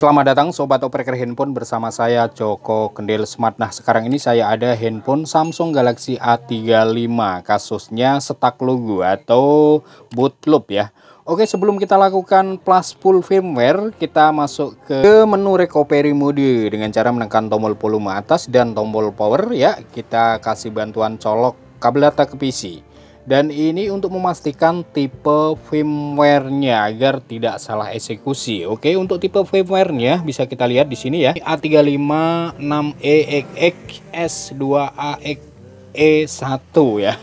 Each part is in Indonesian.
Selamat datang Sobat Opreker Handphone, bersama saya Joko Kendil Smart. Nah, sekarang ini saya ada handphone Samsung Galaxy A35. Kasusnya stuck logo atau boot loop ya. Oke, sebelum kita lakukan plus full firmware, kita masuk ke menu recovery mode dengan cara menekan tombol volume atas dan tombol power ya. Kita kasih bantuan colok kabel data ke PC. Dan ini untuk memastikan tipe firmware-nya agar tidak salah eksekusi. Oke, untuk tipe firmware-nya bisa kita lihat di sini ya. A356EXX2AXE1 ya.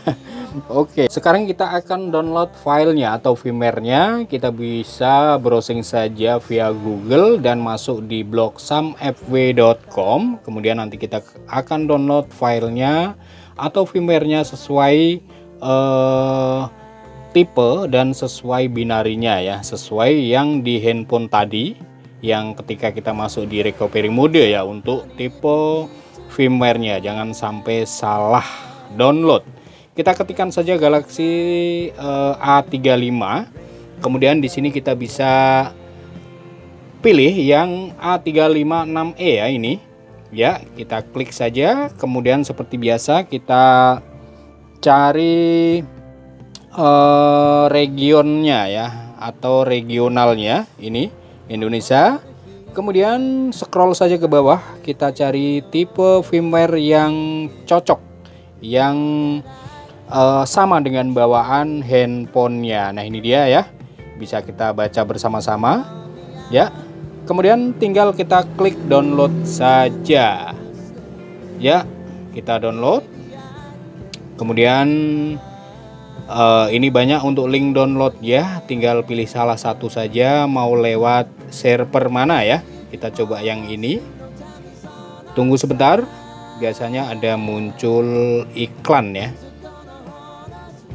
Oke, sekarang kita akan download filenya atau firmware-nya. Kita bisa browsing saja via Google dan masuk di blog samfw.com. Kemudian nanti kita akan download filenya atau firmware-nya sesuai tipe dan sesuai binarinya ya, sesuai yang di handphone tadi yang ketika kita masuk di recovery mode ya. Untuk tipe firmware-nya jangan sampai salah download. Kita ketikkan saja Galaxy A35, kemudian di sini kita bisa pilih yang A356E ya, ini ya. Kita klik saja, kemudian seperti biasa kita cari regionnya ya, atau regionalnya, ini Indonesia. Kemudian scroll saja ke bawah, kita cari tipe firmware yang cocok, yang sama dengan bawaan handphonenya. Nah, ini dia ya, bisa kita baca bersama-sama ya. Kemudian tinggal kita klik download saja ya, kita download. Kemudian ini banyak untuk link download ya, tinggal pilih salah satu saja, mau lewat server mana ya. Kita coba yang ini. Tunggu sebentar, biasanya ada muncul iklan ya.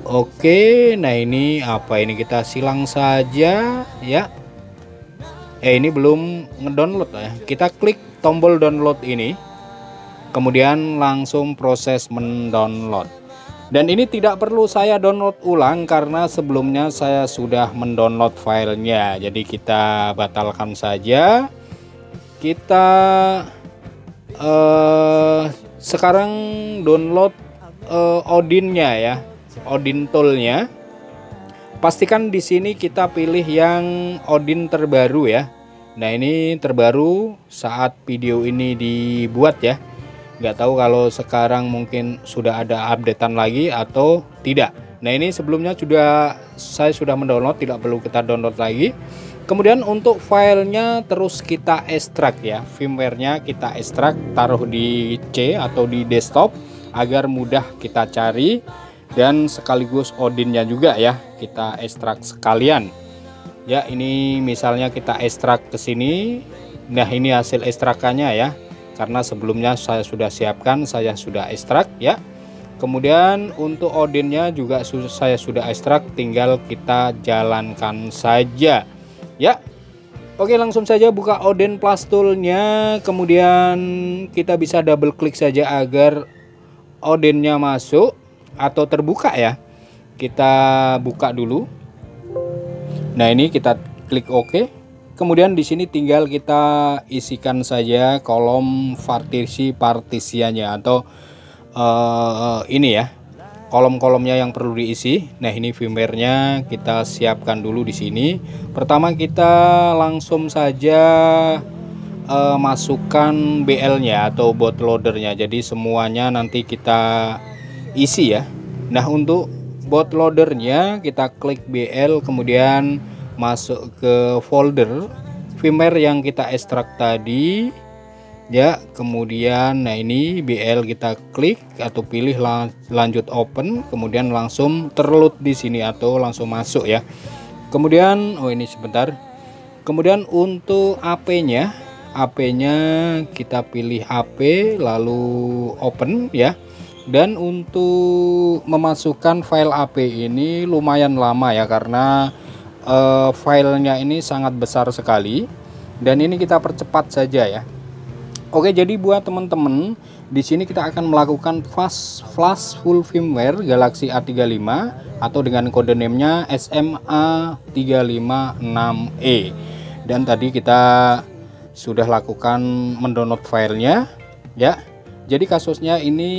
Oke, nah ini apa ini, kita silang saja ya. Ini belum ngedownload ya. Kita klik tombol download ini, kemudian langsung proses mendownload. Dan ini tidak perlu saya download ulang karena sebelumnya saya sudah mendownload filenya. Jadi kita batalkan saja. Kita sekarang download Odin-nya ya, Odin toolnya. Pastikan di sini kita pilih yang Odin terbaru ya. Nah, ini terbaru saat video ini dibuat ya. Nggak tahu kalau sekarang mungkin sudah ada updatean lagi atau tidak. Nah, ini sebelumnya saya sudah mendownload, tidak perlu kita download lagi. Kemudian untuk filenya terus kita ekstrak ya, firmware-nya kita ekstrak, taruh di C atau di desktop agar mudah kita cari, dan sekaligus Odin-nya juga ya kita ekstrak sekalian. Ya, ini misalnya kita ekstrak ke sini. Nah, ini hasil ekstrakannya ya. Karena sebelumnya saya sudah siapkan, saya sudah ekstrak ya. Kemudian untuk Odin-nya juga saya sudah ekstrak, tinggal kita jalankan saja ya. Oke, langsung saja buka Odin Plus Tool-nya. Kemudian kita bisa double klik saja agar Odin-nya masuk atau terbuka ya. Kita buka dulu. Nah, ini kita klik OK. Kemudian di sini tinggal kita isikan saja kolom partisiannya atau ini ya, kolom-kolomnya yang perlu diisi. Nah, ini firmware-nya kita siapkan dulu di sini. Pertama kita langsung saja masukkan BL-nya atau bootloader-nya. Jadi semuanya nanti kita isi ya. Nah, untuk bootloader-nya kita klik BL, kemudian masuk ke folder firmware yang kita ekstrak tadi ya. Kemudian nah ini BL kita klik atau pilih lanjut open, kemudian langsung terload di sini atau langsung masuk ya. Kemudian ini sebentar. Kemudian untuk AP-nya kita pilih AP lalu open ya. Dan untuk memasukkan file AP ini lumayan lama ya, karena filenya ini sangat besar sekali, dan ini kita percepat saja ya. Oke, jadi buat teman-teman di sini kita akan melakukan flash full firmware Galaxy A35 atau dengan kode name-nya SMA356E. Dan tadi kita sudah lakukan mendownload filenya ya. Jadi kasusnya ini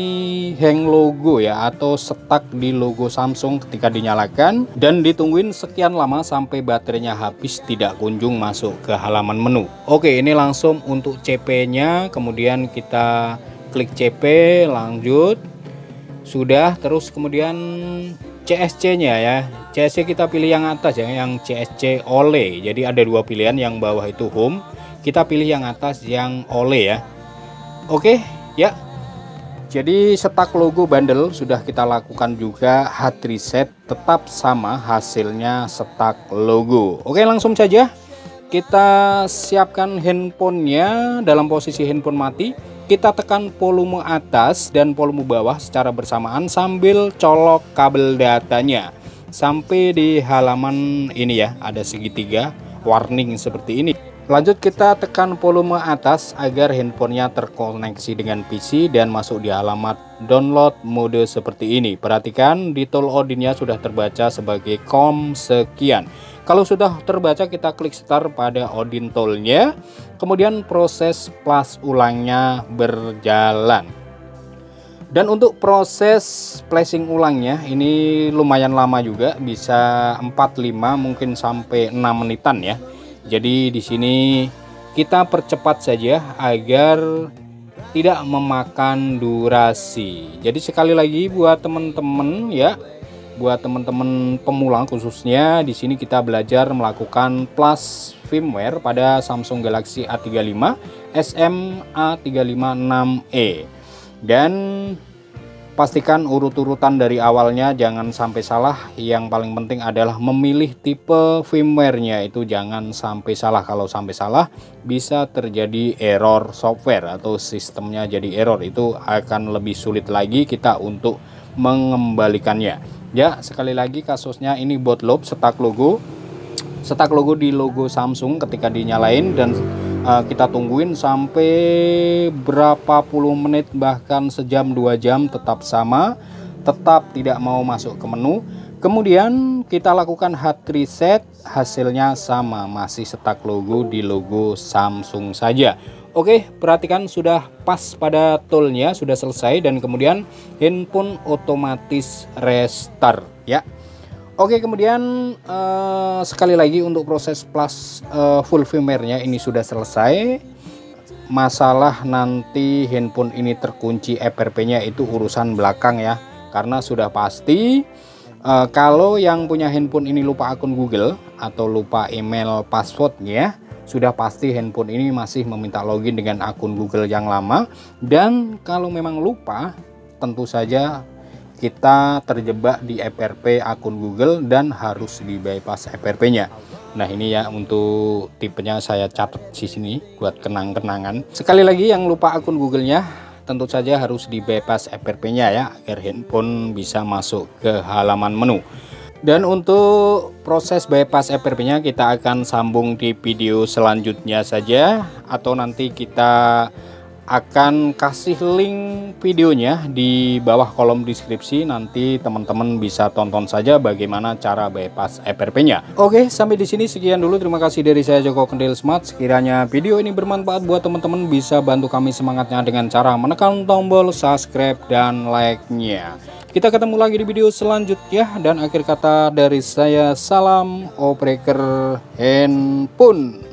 hang logo ya, atau stuck di logo Samsung ketika dinyalakan, dan ditungguin sekian lama sampai baterainya habis tidak kunjung masuk ke halaman menu. Oke, ini langsung untuk CP-nya, kemudian kita klik CP, lanjut. Sudah, terus kemudian CSC-nya ya. CSC kita pilih yang atas ya, yang CSC OLE. Jadi ada dua pilihan, yang bawah itu home, kita pilih yang atas yang OLE ya. Oke. Ya, jadi setak logo bundle sudah kita lakukan juga, hard reset tetap sama hasilnya setak logo. Oke, langsung saja kita siapkan handphonenya dalam posisi handphone mati. Kita tekan volume atas dan volume bawah secara bersamaan sambil colok kabel datanya sampai di halaman ini ya, ada segitiga warning seperti ini. Lanjut kita tekan volume atas agar handphonenya terkoneksi dengan PC dan masuk di alamat download mode seperti ini. Perhatikan detail Odin-nya sudah terbaca sebagai COM sekian. Kalau sudah terbaca kita klik start pada Odin toolnya. Kemudian proses flash ulangnya berjalan. Dan untuk proses flashing ulangnya ini lumayan lama juga, bisa 4-5 mungkin sampai 6 menitan ya. Jadi di sini kita percepat saja agar tidak memakan durasi. Jadi sekali lagi buat teman-teman ya, buat teman-teman pemula khususnya, di sini kita belajar melakukan flash firmware pada Samsung Galaxy A35 SM A356e. Dan pastikan urut-urutan dari awalnya jangan sampai salah. Yang paling penting adalah memilih tipe firmware-nya, itu jangan sampai salah. Kalau sampai salah bisa terjadi error software atau sistemnya jadi error. Itu akan lebih sulit lagi kita untuk mengembalikannya. Ya, sekali lagi kasusnya ini bootloop stuck logo. Stuck logo di logo Samsung ketika dinyalain, dan kita tungguin sampai berapa puluh menit, bahkan sejam 2 jam tetap sama, tetap tidak mau masuk ke menu. Kemudian kita lakukan hard reset, hasilnya sama, masih stuck logo di logo Samsung saja. Oke, perhatikan sudah pas pada toolnya, sudah selesai, dan kemudian handphone otomatis restart ya. Oke, kemudian sekali lagi untuk proses plus full firmware-nya ini sudah selesai. Masalah nanti handphone ini terkunci FRP-nya itu urusan belakang ya, karena sudah pasti kalau yang punya handphone ini lupa akun Google atau lupa email passwordnya, sudah pasti handphone ini masih meminta login dengan akun Google yang lama. Dan kalau memang lupa, tentu saja kita terjebak di FRP akun Google dan harus di bypass FRP-nya. Nah, ini ya untuk tipenya saya catat di sini buat kenang-kenangan. Sekali lagi, yang lupa akun Google-nya tentu saja harus di bypass FRP-nya ya, agar handphone bisa masuk ke halaman menu. Dan untuk proses bypass FRP-nya kita akan sambung di video selanjutnya saja, atau nanti kita akan kasih link videonya di bawah kolom deskripsi. Nanti teman-teman bisa tonton saja bagaimana cara bypass FRP-nya. Oke, sampai di sini sekian dulu. Terima kasih dari saya Joko Kendil Smart. Sekiranya video ini bermanfaat buat teman-teman, bisa bantu kami semangatnya dengan cara menekan tombol subscribe dan like-nya. Kita ketemu lagi di video selanjutnya, dan akhir kata dari saya, salam opreker handphone.